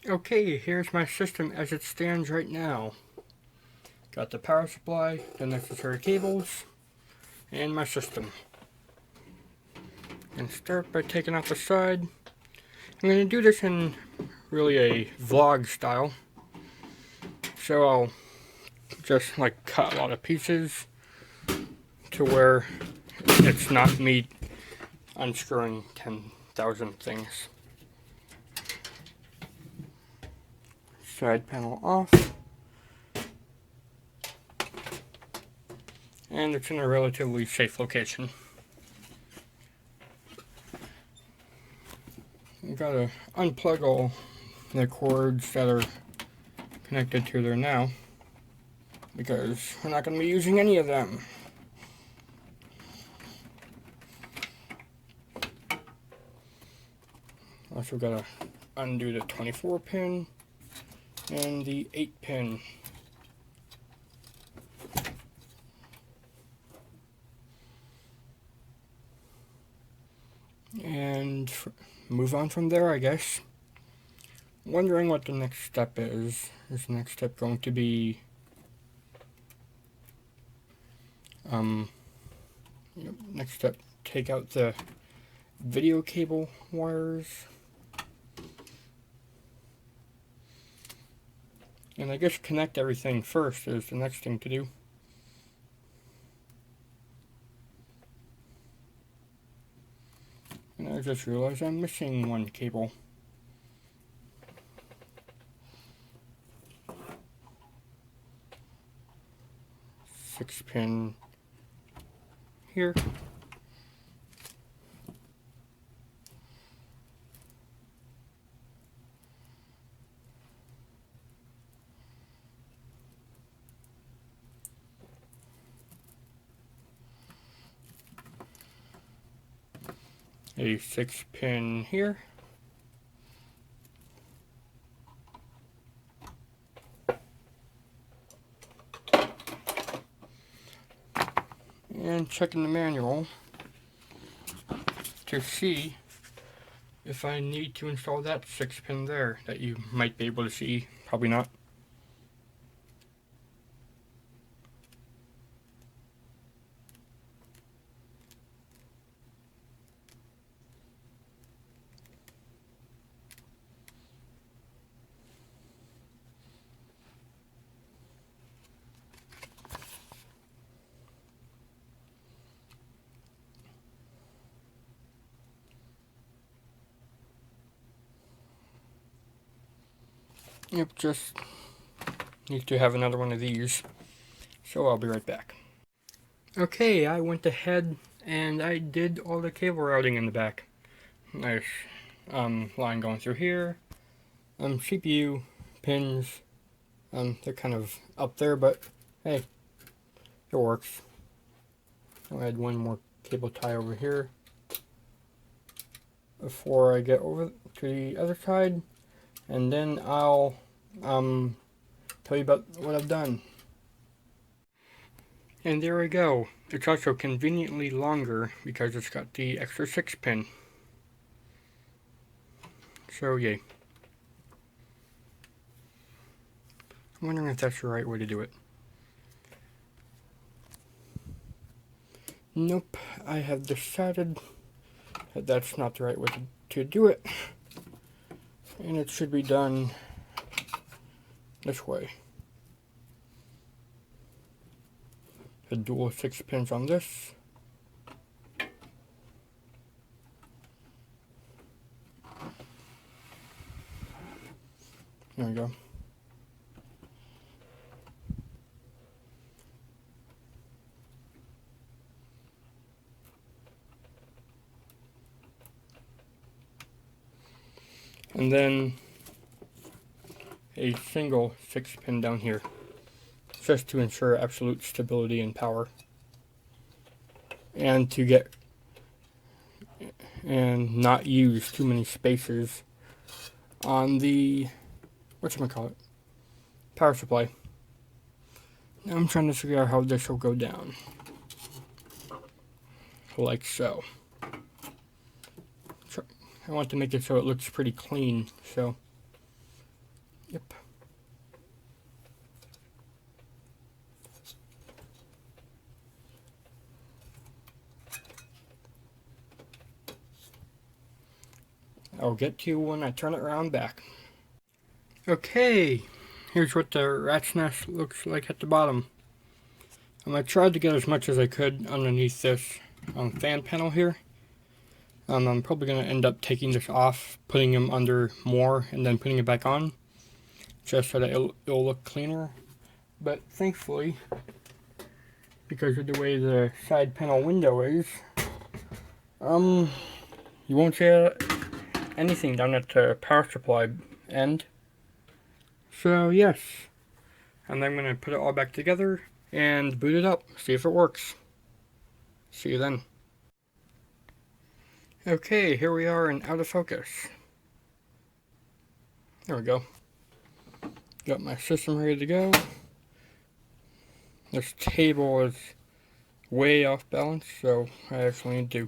Okay, here's my system as it stands right now. Got the power supply, the necessary cables, and my system. And start by taking out the side. I'm going to do this in really a vlog style. So I'll just like cut a lot of pieces to where it's not me unscrewing 10,000 things. Side panel off. And it's in a relatively safe location. I've got to unplug all the cords that are connected to there now, because we're not going to be using any of them. Also got to undo the 24 pin and the 8 pin. And move on from there, I guess. Wondering what the next step is. Is the next step going to be next step, take out the video cable wires. And I guess connect everything first is the next thing to do. And I just realized I'm missing one cable. Six pin here. A 6 pin here. And checking the manual to see if I need to install that 6 pin there that you might be able to see. Probably not. Yep, just need to have another one of these. So I'll be right back. Okay, I went ahead and I did all the cable routing in the back. Nice line going through here. CPU pins, they're kind of up there, but hey, it works. I'll add one more cable tie over here before I get over to the other side, and then I'll tell you about what I've done. And there we go. It's also conveniently longer because it's got the extra 6 pin. So yay. I'm wondering if that's the right way to do it. Nope, I have decided that that's not the right way to do it. And it should be done this way. The dual 6 pins on this. There we go. And then a single 6 pin down here, just to ensure absolute stability and power, and to get and not use too many spaces on the whatchamacallit, power supply. Now I'm trying to figure out how this will go down, like so. I want to make it so it looks pretty clean, so Yep. I'll get to you when I turn it around back. Okay, here's what the rat's nest looks like at the bottom. I tried to get as much as I could underneath this fan panel here. I'm probably going to end up taking this off, putting him under more, and then putting it back on, just so that it'll look cleaner. But thankfully, because of the way the side panel window is, you won't see anything down at the power supply end. So yes, and I'm going to put it all back together and boot it up, see if it works. See you then. Okay, here we are in out of focus. There we go. Got my system ready to go. This table is way off balance, so I actually need to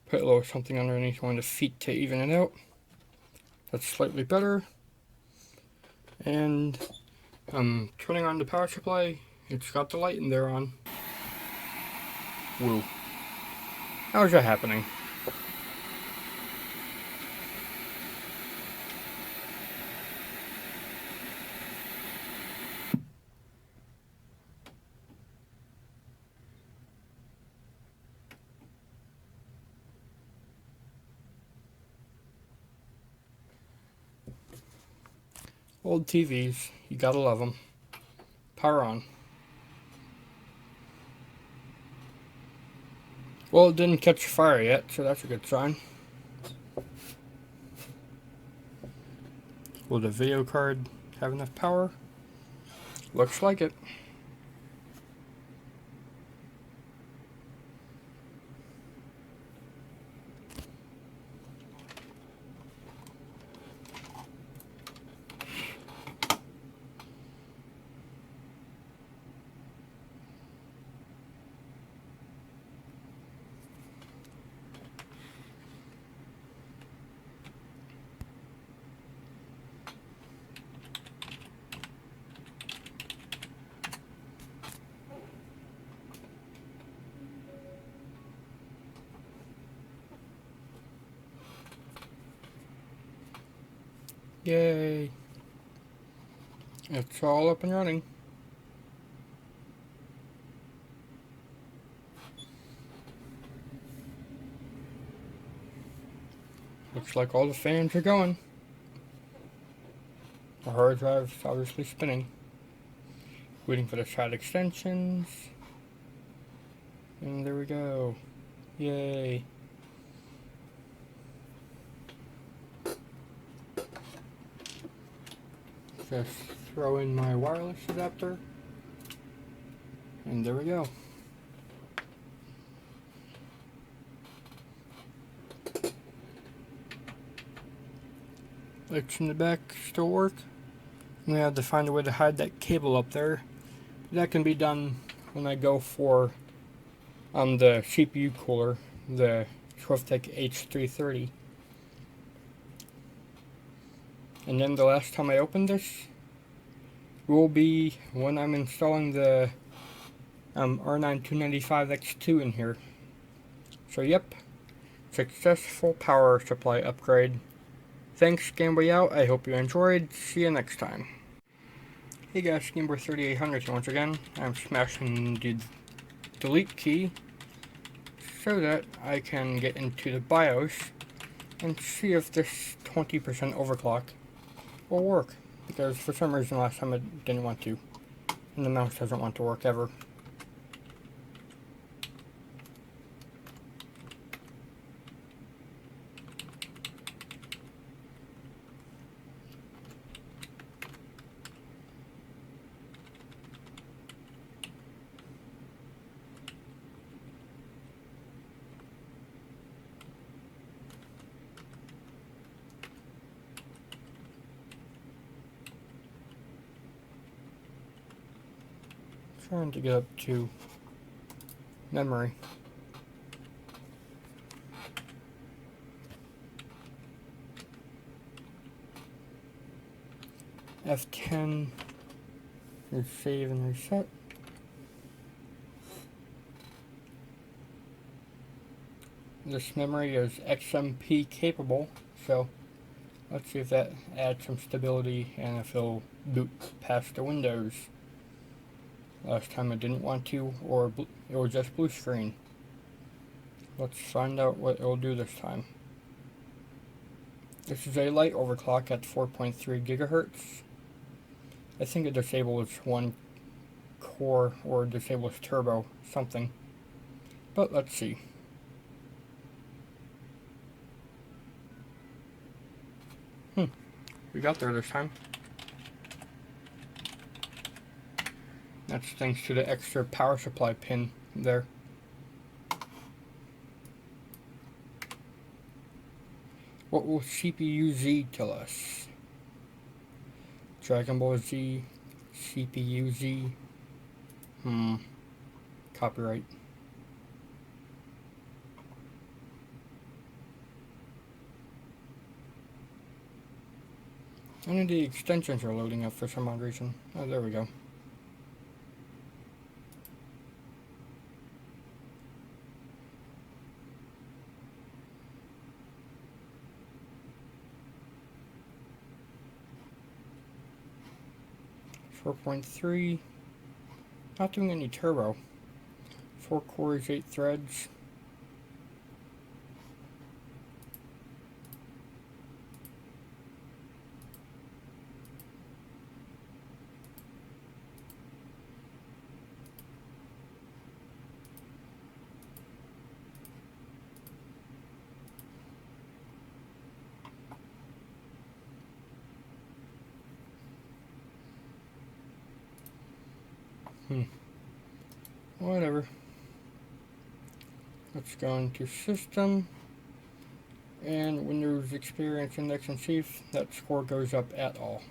put a little something underneath one of the feet to even it out. That's slightly better. And I'm turning on the power supply. It's got the light in there on. Woo. How is that happening? Old TVs, you gotta love them. Power on. Well, it didn't catch fire yet, so that's a good sign. Will the video card have enough power? Looks like it. Yay! It's all up and running. Looks like all the fans are going. The hard drive's obviously spinning. Waiting for the side extensions. And there we go. Yay! Just throw in my wireless adapter, and there we go. Lights in the back still work. I'm gonna have to find a way to hide that cable up there. That can be done when I go for the CPU cooler, the Swiftech H330. And then the last time I open this will be when I'm installing the R9 295X2 in here. So yep, successful power supply upgrade. Thanks, Gameboy out. I hope you enjoyed. See you next time. Hey guys, Gameboy 3800 once again. I'm smashing the delete key so that I can get into the BIOS and see if this 20% overclock will work, because for some reason last time it didn't want to, and the mouse doesn't want to work ever. Trying to get up to memory. F10 is save and reset. This memory is XMP capable, so let's see if that adds some stability and if it'll boot past the Windows. Last time it didn't want to, or it was just blue screen. Let's find out what it'll do this time. This is a light overclock at 4.3 gigahertz. I think it disables one core or disables turbo, something. But let's see. We got there this time. That's thanks to the extra power supply pin there. What will CPU Z tell us? Dragon Ball Z, CPU Z. Copyright. None of the extensions are loading up for some odd reason. Oh, there we go. .3, not doing any turbo. 4 cores, 8 threads. Whatever. Let's go into System and Windows Experience Index and see if that score goes up at all.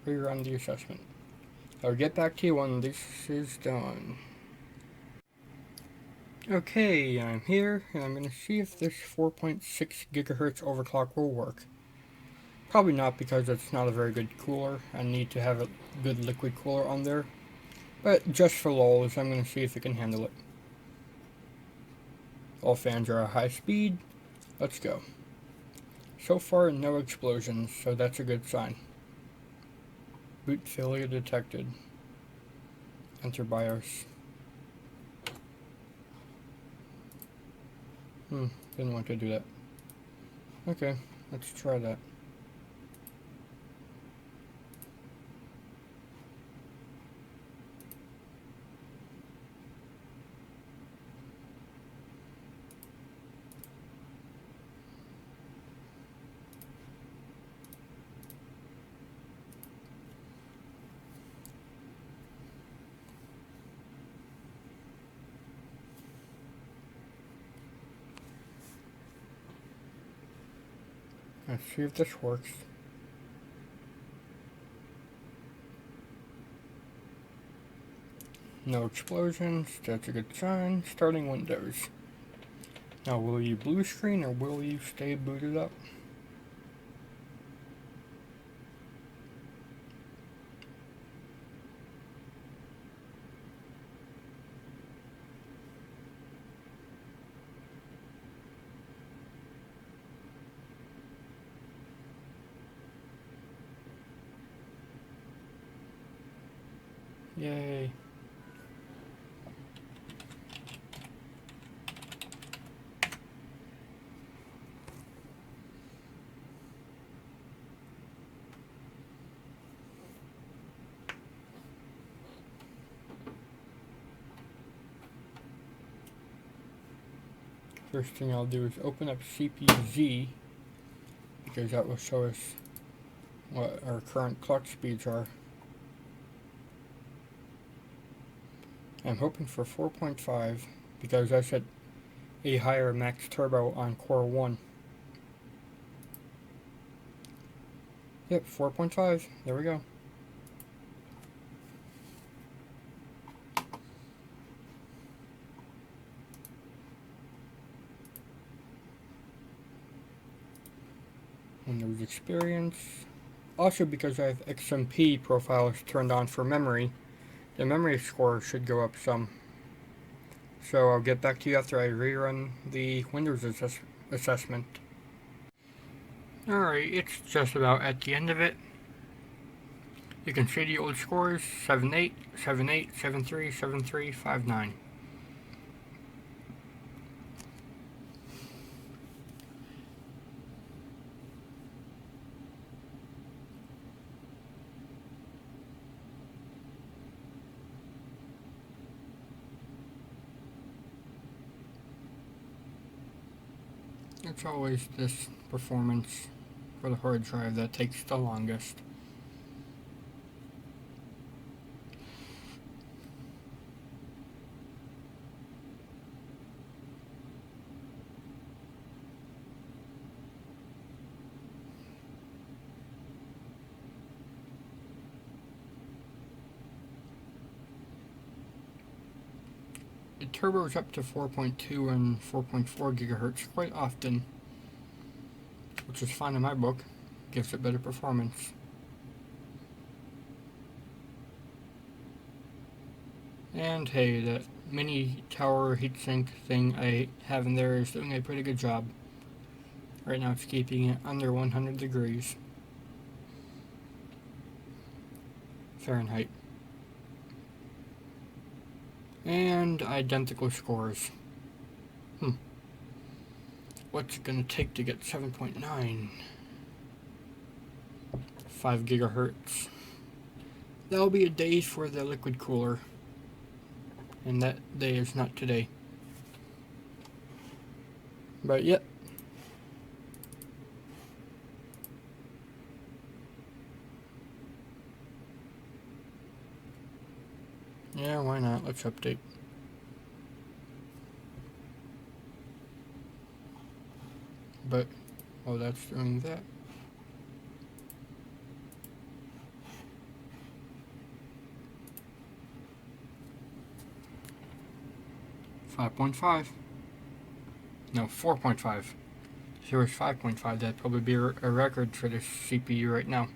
Rerun the assessment. I'll get back to you when this is done. Okay, I'm here and I'm going to see if this 4.6 gigahertz overclock will work. Probably not, because it's not a very good cooler. I need to have a good liquid cooler on there. But just for lulz, I'm going to see if it can handle it. All fans are at high speed. Let's go. So far, no explosions, so that's a good sign. Boot failure detected. Enter BIOS. Didn't want to do that. Okay, let's try that. Let's see if this works. No explosions, that's a good sign. Starting Windows. Now, will you blue screen or will you stay booted up? Yay. First thing I'll do is open up CPU-Z, because that will show us what our current clock speeds are. I'm hoping for 4.5 because I set a higher max turbo on core 1. Yep, 4.5. There we go. Windows Experience Also, because I have XMP profiles turned on for memory, the memory score should go up some. So I'll get back to you after I rerun the Windows assessment. Alright, it's just about at the end of it. You can see the old scores: 7-8, 7-8, 7-3, 7-3, 5-9. It's always this performance for the hard drive that takes the longest. It turbos up to 4.2 and 4.4 gigahertz quite often, which is fine in my book. Gives it better performance. And hey, that mini tower heatsink thing I have in there is doing a pretty good job. Right now it's keeping it under 100 degrees Fahrenheit. And identical scores. What's it gonna take to get 7.9? 5 gigahertz. That'll be a day for the liquid cooler. And that day is not today. But yep. Yeah, why not? Let's update. But, oh, that's doing that. .5. No, 4.5. If it was 5.5, that'd probably be a record for this CPU right now.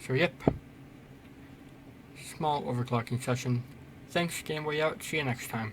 So yep. Small overclocking session. Thanks, Game Way out. See you next time.